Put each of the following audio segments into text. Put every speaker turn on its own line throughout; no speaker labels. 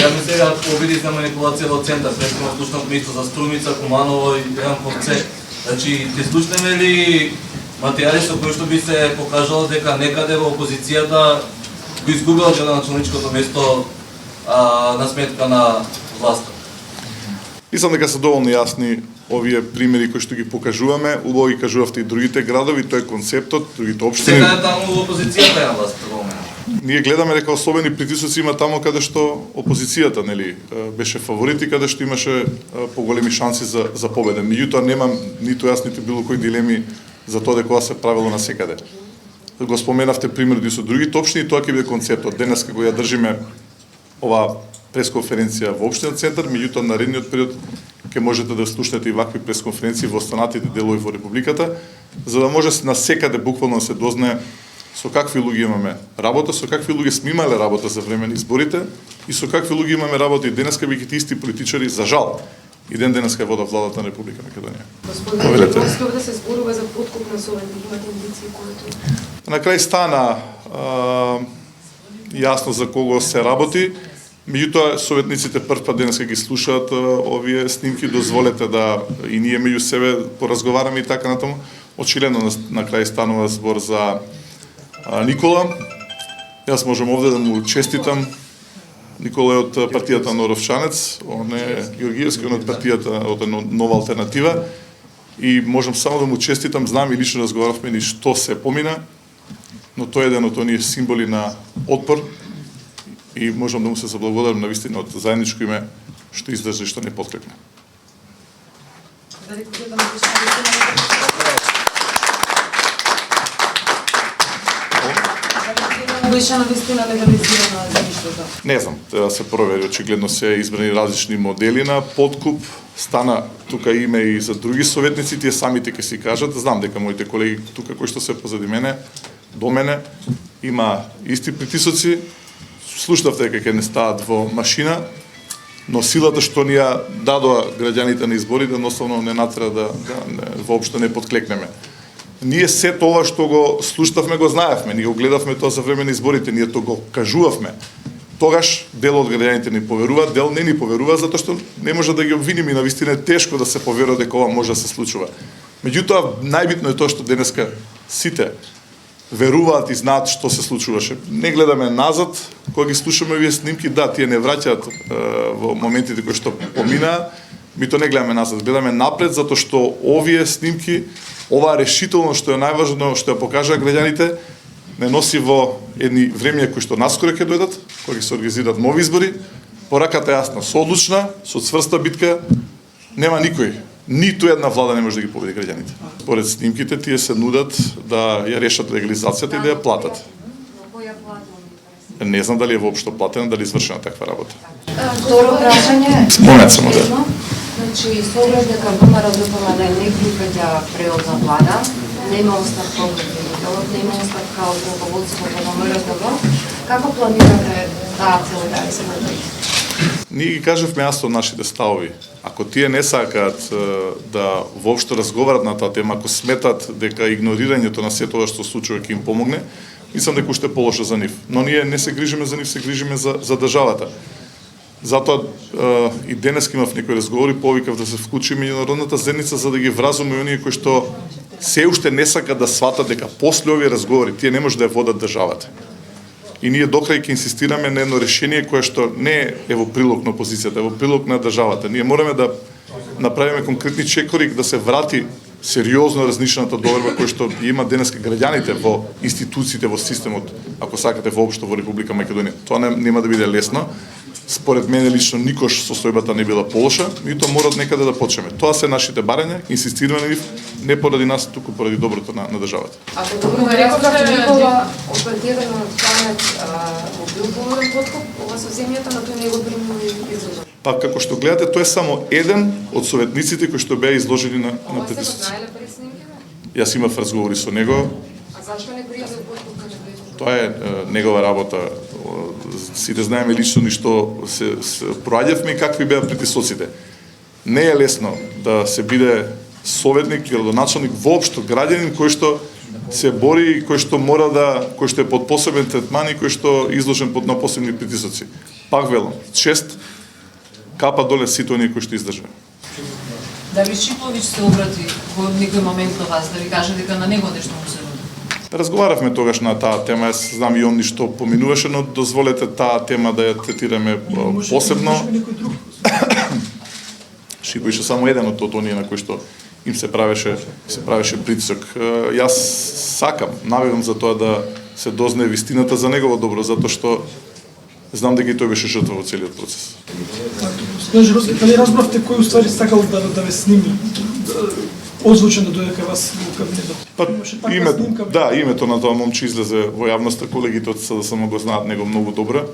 Ја ми сега обиди за манипулација во центар, претходно слушнав место за Струмица, Куманово и Ранковце. Значи, ти слушнеме ли материјали со кои што би се покажало дека некаде во опозицијата го изгубила градоначалничкото место на сметка на власта?
Мислам дека се доволно јасни овие примери кои што ги покажуваме, убаво ги кажувавте и другите градови, тој е концептот, другите општини.
Сега е таму во опозицијата е на власт во момент.
Ние гледаме дека особени притисоци има таму каде што опозицијата, нели, беше фаворит и каде што имаше поголеми шанси за победа. Меѓутоа немам ниту јас ниту било кои дилеми за тоа дека се правило насекаде. Го споменавте пример и со другите општини, тоа ќе биде концептот. Денес кога ја држиме оваа пресконференција во општинен центар, меѓутоа наредниот период ќе можете да слушнете и вакви пресконференции во останатите делови во републиката, за да може насекаде буквално да се дознае со какви луѓе имаме работа, со какви луѓе сме имале работа за време на изборите и со какви луѓе имаме работа и денеска бидејќи исти политичари, за жал, и денеска водат владата на Република Македонија.
Господин Ковски да се зборува за подкуп на советник, имате индици кои?
На крај стана јасно за кого се работи. Меѓутоа, советниците прв пат денеска ги слушаат овие снимки, дозволете да и ние меѓу себе поразговараме и така натаму. Очигледно на крај станува збор за Никола. Јас можам овде да му честитам. Никола е од партијата Норовчанец, он е Георгиевски, он е од партијата од Нова алтернатива. И можам само да му честитам, знам и лично разговаравме ни што се помина, но тој е еден од оние символи на отпор и можам да му се заблагодарам на вистина од заедничко име што издржа и што не подкрепна.
Беше на вистина легализирано земјиштето?
Не знам, треба да се провери, очигледно се избрани различни модели на подкуп, стана тука име и за други советници, тие самите ќе си кажат, знам дека моите колеги тука кои што се позади мене, до мене, има исти притисоци, слушнавте дека ќе не стават во машина, но силата што ни ја дадоа граѓаните на изборите, едноставно не натера да воопшто не подклекнеме. Ние се тоа што го слушнавме го знаевме, ние го гледавме тоа за време на изборите, ние тоа го кажувавме. Тогаш дел од граѓаните ни поверуваат, дел не ни поверува затоа што не може да ги обвиниме, на вистина е тешко да се поверува дека ова може да се случува. Меѓутоа најбитно е тоа што денеска сите веруваат и знаат што се случуваше. Не гледаме назад, кога ги слушаме овие снимки, да, тие не враќаат во моментите кои што поминаа, ми тоа не гледаме назад, гледаме напред затоа што овие снимки, оваа решително што е најважно што ја покажаа граѓаните, не носи во едни времења кои што наскоро ќе дојдат, кога ќе се организираат нови избори. Пораката е јасна, со одлучна, со цврста битка, нема никој, ниту една влада не може да ги победи граѓаните. Поред снимките тие се нудат да ја решат легализацијата и да ја платат. Не знам дали е воопшто платена, дали извршена таква работа.
Второ прашање.
Спомнет само да.
Значи, со оглед дека ВМРО-ДПМН не припаѓа преод за влада, нема оставка од правителот, нема оставка од руководството на ВМРО-ДПМН, како планирате таа цел да се продолжи?
Ние ги кажавме јасно нашите ставови. Ако тие не сакаат да воопшто разговарат на таа тема, ако сметат дека игнорирањето на сето ова што случува ќе им помогне, мислам дека уште полошо за нив. Но ние не се грижиме за нив, се грижиме за државата. Затоа и денес имав некои разговори, повикав да се вклучи меѓународната заедница за да ги вразуме оние кои што се уште не сакат да сватат дека после овие разговори тие не може да ја водат државата. И ние докрај ќе инсистираме на едно решение кое што не е во прилог на опозицијата, е во прилог на државата. Ние мораме да направиме конкретни чекори да се врати сериозно разнишената доверба која што има денеска граѓаните во институциите, во системот, ако сакате воопшто во Република Македонија. Тоа нема да биде лесно. Според мене лично никош состојбата не била полоша, и тоа мора од некаде да почнеме. Тоа се нашите барања, инсистираме на нив, не поради нас, туку поради доброто на државата.
Ако добро рекавте Никола од партијата на Норовчанец бил помогнат подкуп, ова со земјата на тој не го примува изложено.
Па како што гледате, тој е само еден од советниците кои што беа изложени на притисоци. Јас имав разговори со него.
А зашто не пријавил подкуп на него?
Тоа е негова работа. Сите знаеме лично ни што се проаѓавме и какви беа притисоците. Не е лесно да се биде советник, градоначалник, воопшто граѓанин кој што се бори и кој што кој што е под посебен третман и кој што е изложен под посебни притисоци. Пак велам, чест, капа доле сите оние кои што издржа.
Дали Шиповиќ се обрати во некој момент до вас, да ви каже дека на него нешто му се роди?
Разговаравме тогаш на таа тема, јас знам и он ништо поминуваше, но дозволете таа тема да ја третираме посебно. Шиповиќ е само еден од оние на кои што им се правеше притисок. Јас сакам, навивам за тоа да се дознае вистината за негово добро, затоа што знам дека и тој беше жртва во целиот процес.
Госпожо Роза, дали разбравте кој уствари сакал да ве сними, озвучен да дојде кај вас во кабинетот?
Името на тоа момче излезе во јавноста, колегите од СДСМ го знаат него многу добро.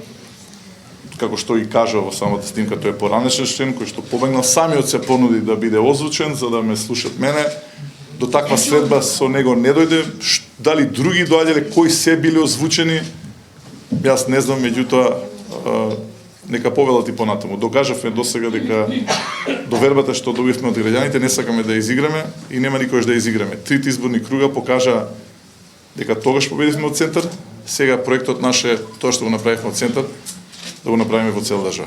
Како што и кажа во самата снимка, тој е поранешен член кој што побегнал самиот се понуди да биде озвучен за да ме слушат мене. До таква средба со него не дојде. Дали други доаѓале, кои се биле озвучени, јас не знам, меѓутоа нека повелат и понатаму. Докажавме досега дека довербата што добивме од граѓаните не сакаме да изиграме и нема никош да изиграме. Трите изборни круга покажа дека тогаш победивме од центар, сега проектот наш е тоа што го направивме од центар, да го направиме во цела држава.